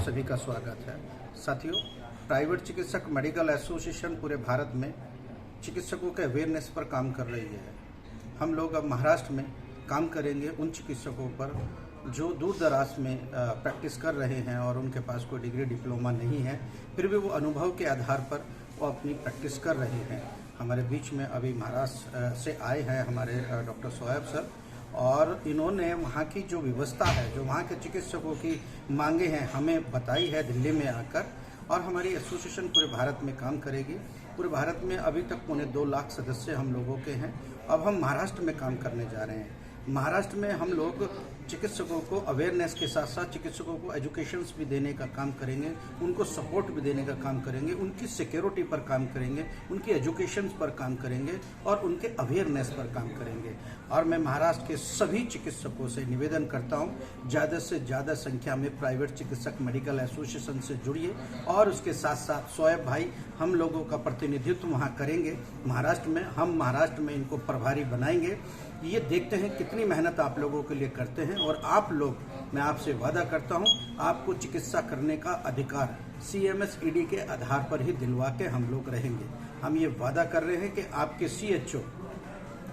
सभी का स्वागत है। साथियों, प्राइवेट चिकित्सक मेडिकल एसोसिएशन पूरे भारत में चिकित्सकों के अवेयरनेस पर काम कर रही है। हम लोग अब महाराष्ट्र में काम करेंगे उन चिकित्सकों पर जो दूर दराज में प्रैक्टिस कर रहे हैं और उनके पास कोई डिग्री डिप्लोमा नहीं है, फिर भी वो अनुभव के आधार पर वो अपनी प्रैक्टिस कर रहे हैं। हमारे बीच में अभी महाराष्ट्र से आए हैं हमारे डॉक्टर सोएब सर, और इन्होंने वहाँ की जो व्यवस्था है, जो वहाँ के चिकित्सकों की मांगे हैं, हमें बताई है दिल्ली में आकर। और हमारी एसोसिएशन पूरे भारत में काम करेगी। पूरे भारत में अभी तक 2.25 लाख सदस्य हम लोगों के हैं। अब हम महाराष्ट्र में काम करने जा रहे हैं। महाराष्ट्र में हम लोग चिकित्सकों को अवेयरनेस के साथ साथ चिकित्सकों को एजुकेशंस भी देने का काम करेंगे, उनको सपोर्ट भी देने का काम करेंगे, उनकी सिक्योरिटी पर काम करेंगे, उनकी एजुकेशन पर काम करेंगे और उनके अवेयरनेस पर काम करेंगे। और मैं महाराष्ट्र के सभी चिकित्सकों से निवेदन करता हूँ, ज़्यादा से ज़्यादा संख्या में प्राइवेट चिकित्सक मेडिकल एसोसिएशन से जुड़िए और उसके साथ साथ सोएब भाई हम लोगों का प्रतिनिधित्व वहाँ करेंगे महाराष्ट्र में। हम महाराष्ट्र में इनको प्रभारी बनाएंगे। ये देखते हैं कितनी मेहनत आप लोगों के लिए करते हैं और आप लोग, मैं आपसे वादा करता हूं, आपको चिकित्सा करने का अधिकार CMS-ED के आधार पर ही दिलवा के हम लोग रहेंगे। हम ये वादा कर रहे हैं कि आपके CHO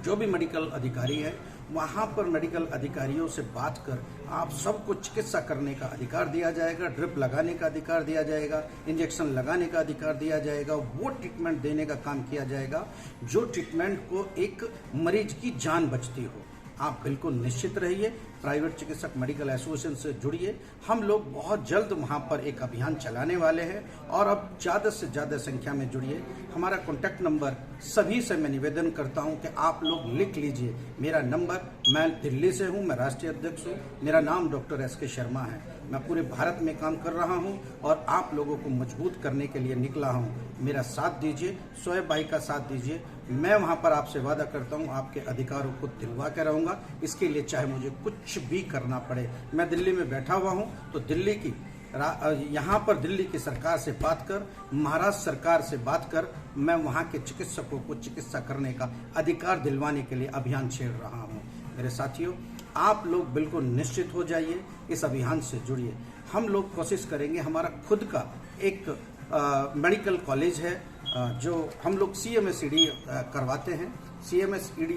जो भी मेडिकल अधिकारी है, वहाँ पर मेडिकल अधिकारियों से बात कर आप सबको चिकित्सा करने का अधिकार दिया जाएगा, ड्रिप लगाने का अधिकार दिया जाएगा, इंजेक्शन लगाने का अधिकार दिया जाएगा, वो ट्रीटमेंट देने का काम किया जाएगा जो ट्रीटमेंट को एक मरीज की जान बचती हो। आप बिल्कुल निश्चित रहिए, प्राइवेट चिकित्सक मेडिकल एसोसिएशन से जुड़िए। हम लोग बहुत जल्द वहाँ पर एक अभियान चलाने वाले हैं और अब ज़्यादा से ज़्यादा संख्या में जुड़िए। हमारा कॉन्टैक्ट नंबर सभी से मैं निवेदन करता हूँ कि आप लोग लिख लीजिए मेरा नंबर। मैं दिल्ली से हूँ, मैं राष्ट्रीय अध्यक्ष हूँ, मेरा नाम डॉक्टर SK शर्मा है। मैं पूरे भारत में काम कर रहा हूँ और आप लोगों को मजबूत करने के लिए निकला हूँ। मेरा साथ दीजिए, सोएब भाई का साथ दीजिए। मैं वहाँ पर आपसे वादा करता हूँ आपके अधिकारों को दिलवा के रहूँगा। इसके लिए चाहे मुझे कुछ भी करना पड़े। मैं दिल्ली में बैठा हुआ हूँ तो दिल्ली की यहाँ पर दिल्ली की सरकार से बात कर, महाराष्ट्र सरकार से बात कर, मैं वहाँ के चिकित्सकों को चिकित्सा करने का अधिकार दिलवाने के लिए अभियान छेड़ रहा हूँ। मेरे साथियों, आप लोग बिल्कुल निश्चित हो जाइए, इस अभियान से जुड़िए। हम लोग कोशिश करेंगे, हमारा खुद का एक मेडिकल कॉलेज है जो हम लोग CMS-ED करवाते हैं। CMS-ED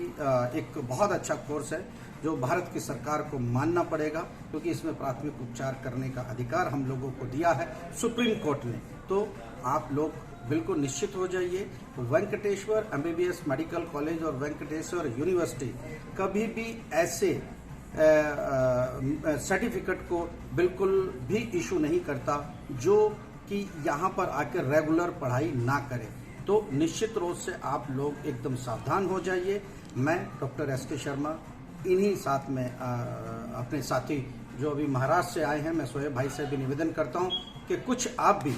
एक बहुत अच्छा कोर्स है जो भारत की सरकार को मानना पड़ेगा, क्योंकि इसमें प्राथमिक उपचार करने का अधिकार हम लोगों को दिया है सुप्रीम कोर्ट ने। तो आप लोग बिल्कुल निश्चित हो जाइए। वेंकटेश्वर MBBS मेडिकल कॉलेज और वेंकटेश्वर यूनिवर्सिटी कभी भी ऐसे सर्टिफिकेट को बिल्कुल भी इशू नहीं करता जो कि यहाँ पर आकर रेगुलर पढ़ाई ना करें। तो निश्चित रूप से आप लोग एकदम सावधान हो जाइए। मैं डॉक्टर SK शर्मा इन्हीं साथ में अपने साथी जो अभी महाराष्ट्र से आए हैं, मैं सोएब भाई से भी निवेदन करता हूं कि कुछ आप भी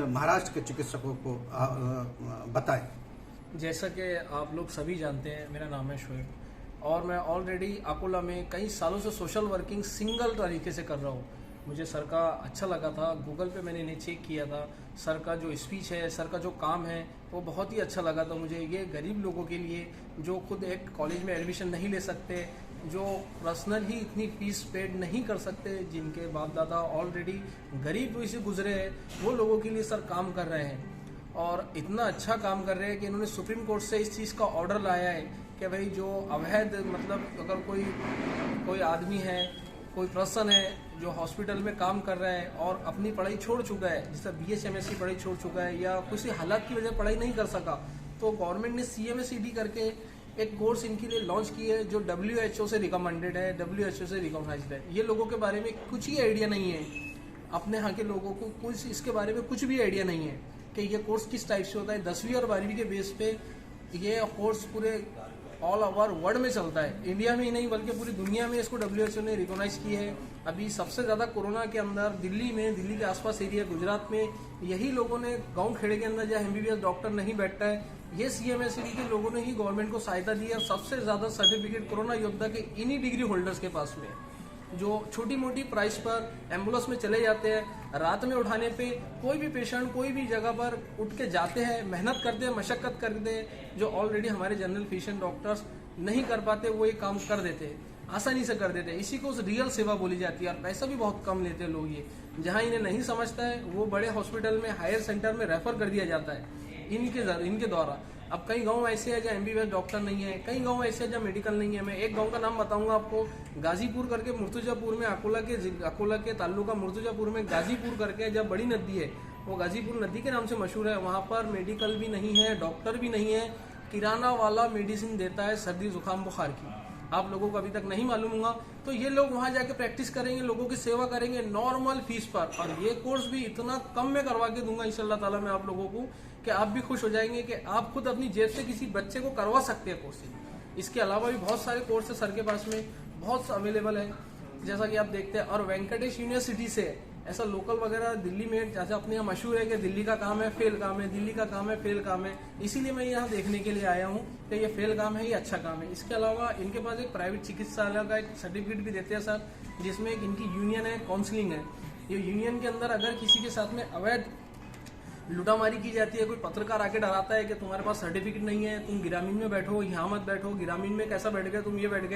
महाराष्ट्र के चिकित्सकों को बताएं। जैसा कि आप लोग सभी जानते हैं, मेरा नाम है शोएब और मैं ऑलरेडी अकोला में कई सालों से सोशल वर्किंग सिंगल तरीके से कर रहा हूँ। मुझे सर का अच्छा लगा था, गूगल पे मैंने इन्हें चेक किया था। सर का जो स्पीच है, सर का जो काम है, वो बहुत ही अच्छा लगा था मुझे। ये गरीब लोगों के लिए जो खुद एक कॉलेज में एडमिशन नहीं ले सकते, जो पर्सनल ही इतनी फीस पेड नहीं कर सकते, जिनके बाप दादा ऑलरेडी गरीब से गुजरे हैं, वो लोगों के लिए सर काम कर रहे हैं। और इतना अच्छा काम कर रहे हैं कि इन्होंने सुप्रीम कोर्ट से इस चीज़ का ऑर्डर लाया है कि भाई जो अवैध, मतलब अगर कोई आदमी है, कोई पर्सन है जो हॉस्पिटल में काम कर रहा है और अपनी पढ़ाई छोड़ चुका है, जैसे BHMS की पढ़ाई छोड़ चुका है या किसी हालात की वजह पढ़ाई नहीं कर सका, तो गवर्नमेंट ने CMS-ED करके एक कोर्स इनके लिए लॉन्च की है जो WHO से रिकमेंडेड है, WHO से रिकॉग्नाइज्ड है। ये लोगों के बारे में कुछ ही आइडिया नहीं है, अपने यहाँ के लोगों को कुछ इसके बारे में कुछ भी आइडिया नहीं है कि ये कोर्स किस टाइप से होता है। 10वीं और 12वीं के बेस पे ये कोर्स पूरे ऑल ओवर वर्ल्ड में चलता है, इंडिया में ही नहीं बल्कि पूरी दुनिया में इसको WHO ने रिकॉग्नाइज की है। अभी सबसे ज़्यादा कोरोना के अंदर दिल्ली के आसपास एरिया, गुजरात में यही लोगों ने, गांव खेड़े के अंदर जहाँ MBBS डॉक्टर नहीं बैठता है, ये CMS-ED के लोगों ने ही गवर्नमेंट को सहायता दी है। सबसे ज़्यादा सर्टिफिकेट कोरोना योद्धा के इन्हीं डिग्री होल्डर्स के पास में, जो छोटी मोटी प्राइस पर एम्बुलेंस में चले जाते हैं, रात में उठाने पे कोई भी पेशेंट कोई भी जगह पर उठ के जाते हैं, मेहनत करते हैं, मशक्कत करते हैं, जो ऑलरेडी हमारे जनरल फिजिशियन डॉक्टर्स नहीं कर पाते, वो ये काम कर देते हैं। आसानी से कर देते हैं। इसी को रियल सेवा बोली जाती है और पैसा भी बहुत कम लेते हैं लोग। ये जहाँ इन्हें नहीं समझता है वो बड़े हॉस्पिटल में, हायर सेंटर में रेफर कर दिया जाता है इनके द्वारा। अब कई गांव ऐसे हैं जहाँ MBBS डॉक्टर नहीं है, कई गांव ऐसे हैं जहाँ मेडिकल नहीं है। मैं एक गांव का नाम बताऊंगा आपको, गाजीपुर करके, मुर्तुजापुर में, अकोला के ताल्लुका मुर्तुजापुर में गाजीपुर करके जब बड़ी नदी है, वो गाजीपुर नदी के नाम से मशहूर है। वहाँ पर मेडिकल भी नहीं है, डॉक्टर भी नहीं है, किराना वाला मेडिसिन देता है सर्दी जुकाम बुखार की। आप लोगों को अभी तक नहीं मालूम होगा। तो ये लोग वहाँ जाके प्रैक्टिस करेंगे, लोगों की सेवा करेंगे नॉर्मल फीस पर। और ये कोर्स भी इतना कम में करवा के दूंगा इंशाल्लाह ताला मैं आप लोगों को, कि आप भी खुश हो जाएंगे कि आप खुद अपनी जेब से किसी बच्चे को करवा सकते हैं कोर्स। इसके अलावा भी बहुत सारे कोर्स है सर के पास में, बहुत अवेलेबल है, जैसा कि आप देखते हैं। और वेंकटेश यूनिवर्सिटी से ऐसा लोकल वगैरह दिल्ली में जैसे अपने यहाँ मशहूर है कि दिल्ली का काम है फेल काम है, दिल्ली का काम है फेल काम है, इसीलिए मैं यहाँ देखने के लिए आया हूँ कि ये फेल काम है, ये अच्छा काम है। इसके अलावा इनके पास एक प्राइवेट चिकित्सालय का एक सर्टिफिकेट भी देते हैं सर, जिसमें एक इनकी यूनियन है, काउंसलिंग है। ये यूनियन के अंदर अगर किसी के साथ में अवैध लुटामारी की जाती है, कोई पत्रकार आके डराता है कि तुम्हारे पास सर्टिफिकेट नहीं है, तुम ग्रामीण में बैठो, यहाँ मत बैठो, ग्रामीण में कैसा बैठ गए तुम, ये बैठ गए,